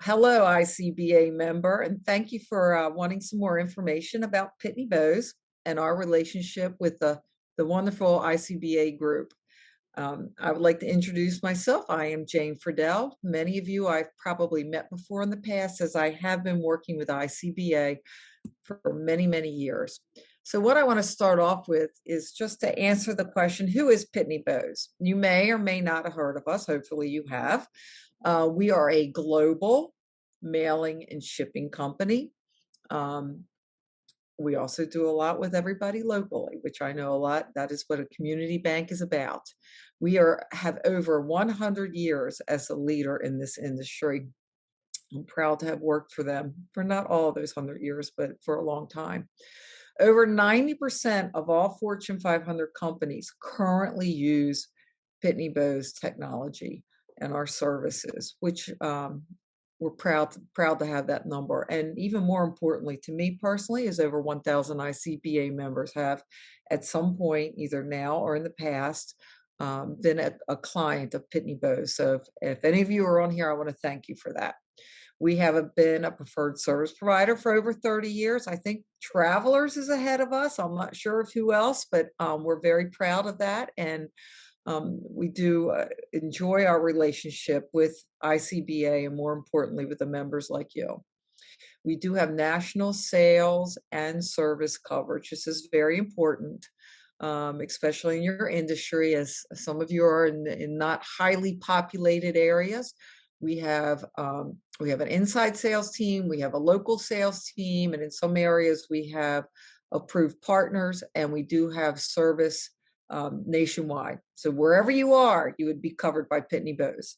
Hello, ICBA member, and thank you for wanting some more information about Pitney Bowes and our relationship with the wonderful ICBA group. I would like to introduce myself. I am Jane Friedel. Many of you I've probably met before in the past, as I have been working with ICBA for many, many years. So what I want to start off with is just to answer the question, who is Pitney Bowes? You may or may not have heard of us. Hopefully you have. We are a global mailing and shipping company. Um, we also do a lot with everybody locally, which I know a lot. That is what a community bank is about. Have over 100 years as a leader in this industry. I'm proud to have worked for them for not all of those 100 years, but for a long time. Over 90% of all Fortune 500 companies currently use Pitney Bowes technology and our services, which we're proud to have that number. And even more importantly, to me personally, is over 1,000 ICBA members have at some point, either now or in the past, been a client of Pitney Bowes. So if any of you are on here, I want to thank you for that. We have been a preferred service provider for over 30 years. I think Travelers is ahead of us. I'm not sure of who else, but we're very proud of that. And we do enjoy our relationship with ICBA and, more importantly, with the members like you. We do have national sales and service coverage. This is very important, especially in your industry, as some of you are in not highly populated areas. We have an inside sales team, we have a local sales team, and in some areas we have approved partners, and we do have service nationwide. So wherever you are, you would be covered by Pitney Bowes.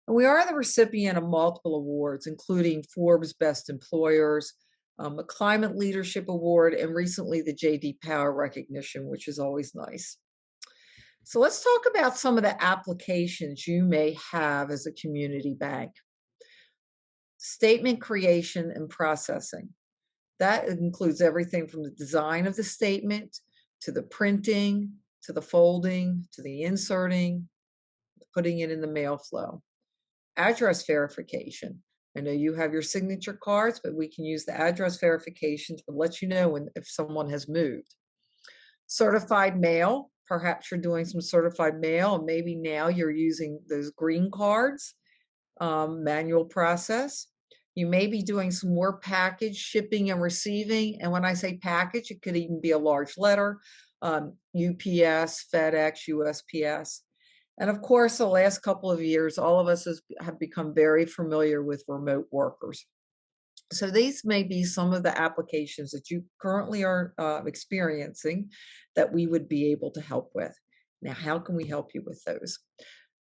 And we are the recipient of multiple awards, including Forbes Best Employers, a Climate Leadership Award, and recently the J.D. Power recognition, which is always nice. So let's talk about some of the applications you may have as a community bank. Statement creation and processing. That includes everything from the design of the statement to the printing, to the folding, to the inserting, putting it in the mail flow. Address verification. I know you have your signature cards, but we can use the address verification to let you know if someone has moved. Certified mail. Perhaps you're doing some certified mail, and maybe now you're using those green cards, manual process. You may be doing some more package shipping and receiving. And when I say package, it could even be a large letter, UPS, FedEx, USPS. And of course, the last couple of years, all of us have become very familiar with remote workers. So these may be some of the applications that you currently are experiencing that we would be able to help with. Now, how can we help you with those?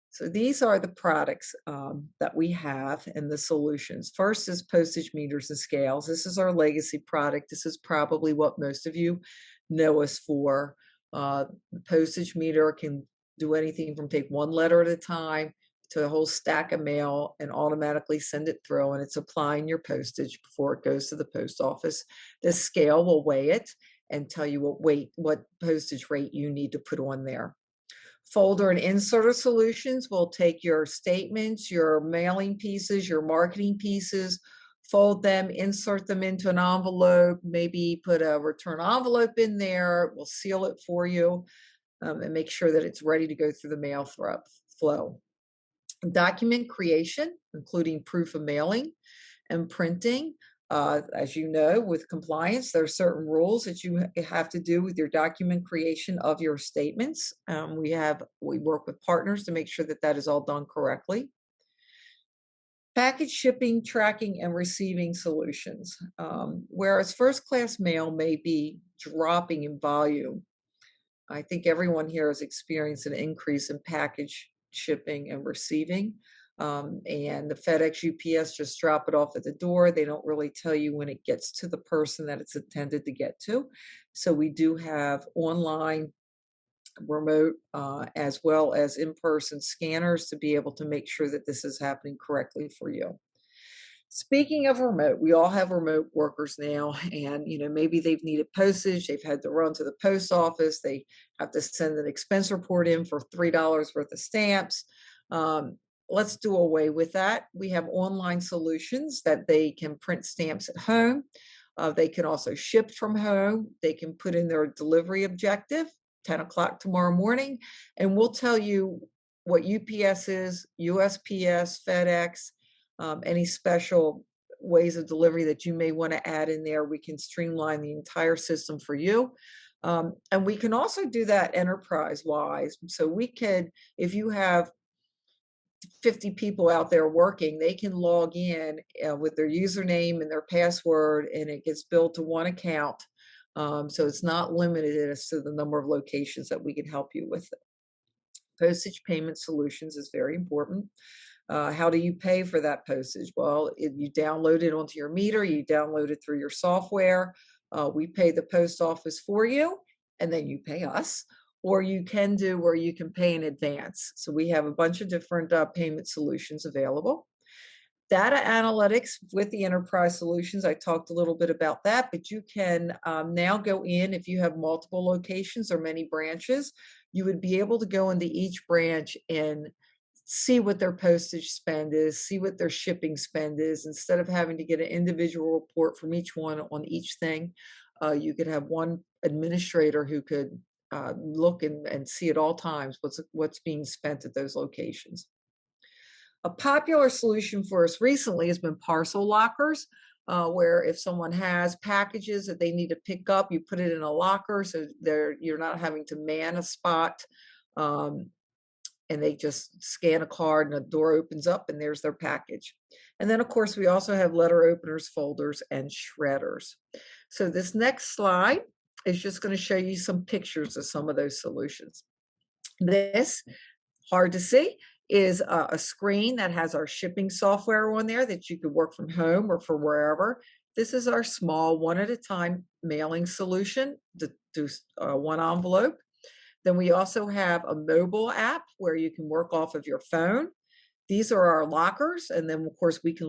So these are the products that we have and the solutions. First is postage meters and scales. This is our legacy product. This is probably what most of you know us for. The postage meter can do anything from take one letter at a time to a whole stack of mail and automatically send it through, and it's applying your postage before it goes to the post office. The scale will weigh it and tell you what postage rate you need to put on there. Folder and inserter solutions will take your statements, your mailing pieces, your marketing pieces, fold them, insert them into an envelope, maybe put a return envelope in there. We'll seal it for you and make sure that it's ready to go through the mail flow. Document creation, including proof of mailing and printing. As you know, with compliance, there are certain rules that you have to do with your document creation of your statements. We work with partners to make sure that that is all done correctly. Package shipping, tracking, and receiving solutions. Whereas first-class mail may be dropping in volume, I think everyone here has experienced an increase in package shipping and receiving. And the FedEx, UPS just drop it off at the door. They don't really tell you when it gets to the person that it's intended to get to. So we do have online, remote, as well as in-person scanners to be able to make sure that this is happening correctly for you. Speaking of remote, we all have remote workers now, and maybe they've needed postage, they've had to run to the post office, they have to send an expense report in for $3 worth of stamps. let's do away with that. We have online solutions that they can print stamps at home. They can also ship from home. They can put in their delivery objective, 10 o'clock tomorrow morning, and we'll tell you what UPS is, USPS, FedEx, any special ways of delivery that you may want to add in there. We can streamline the entire system for you. And we can also do that enterprise-wise. So we could, if you have 50 people out there working, they can log in with their username and their password, and it gets billed to one account. So it's not limited as to the number of locations that we can help you with. Postage payment solutions is very important. How do you pay for that postage? Well, you download it onto your meter, you download it through your software. We pay the post office for you, and then you pay us. Or you can do where you can pay in advance. So we have a bunch of different payment solutions available. Data analytics with the enterprise solutions, I talked a little bit about that, but you can now go in if you have multiple locations or many branches, you would be able to go into each branch and see what their postage spend is, see what their shipping spend is. Instead of having to get an individual report from each one on each thing, you could have one administrator who could look and see at all times what's being spent at those locations. A popular solution for us recently has been parcel lockers, where if someone has packages that they need to pick up, you put it in a locker so you're not having to man a spot. And they just scan a card and a door opens up and there's their package. And then, of course, we also have letter openers, folders, and shredders. So this next slide is just going to show you some pictures of some of those solutions. This, hard to see, is a screen that has our shipping software on there that you could work from home or from wherever. This is our small one-at-a-time mailing solution to do one envelope. Then we also have a mobile app where you can work off of your phone. These are our lockers, and then of course we can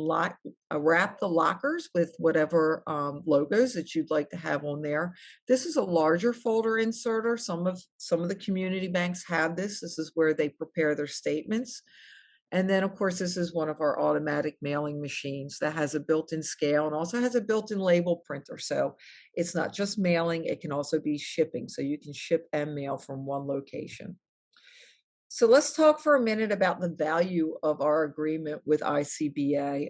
wrap the lockers with whatever logos that you'd like to have on there. This is a larger folder inserter. Some of the community banks have this. This is where they prepare their statements. And then of course this is one of our automatic mailing machines that has a built-in scale and also has a built-in label printer. So it's not just mailing, it can also be shipping. So you can ship and mail from one location. So let's talk for a minute about the value of our agreement with ICBA.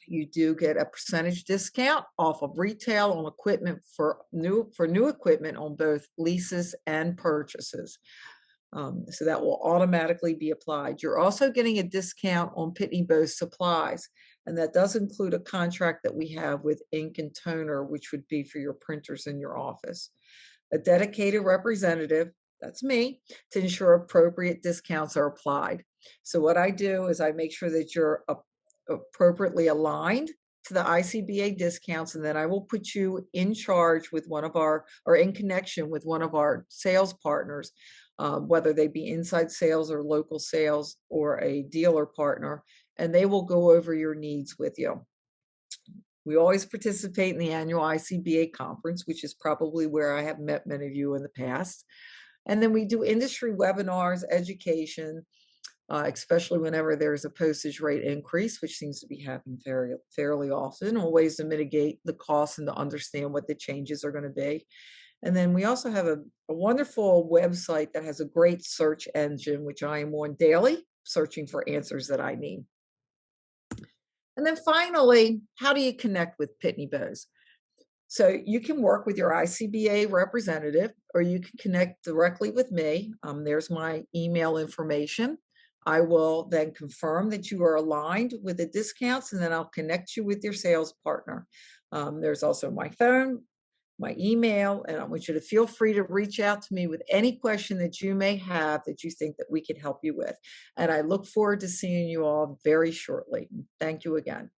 You do get a percentage discount off of retail on equipment for new equipment on both leases and purchases. So that will automatically be applied. You're also getting a discount on Pitney Bowes supplies, and that does include a contract that we have with ink and toner, which would be for your printers in your office. A dedicated representative, that's me, to ensure appropriate discounts are applied. So what I do is I make sure that you're appropriately aligned to the ICBA discounts, and then I will put you in charge with one of our, or in connection with one of our sales partners, whether they be inside sales or local sales or a dealer partner, and they will go over your needs with you. We always participate in the annual ICBA conference, which is probably where I have met many of you in the past. And then we do industry webinars, education, especially whenever there's a postage rate increase, which seems to be happening fairly often, or ways to mitigate the costs and to understand what the changes are going to be. And then we also have a wonderful website that has a great search engine, which I am on daily, searching for answers that I need. And then finally, how do you connect with Pitney Bowes? So you can work with your ICBA representative, or you can connect directly with me. There's my email information. I will then confirm that you are aligned with the discounts, and then I'll connect you with your sales partner. There's also my phone, my email, and I want you to feel free to reach out to me with any question that you may have that you think that we could help you with. And I look forward to seeing you all very shortly. Thank you again.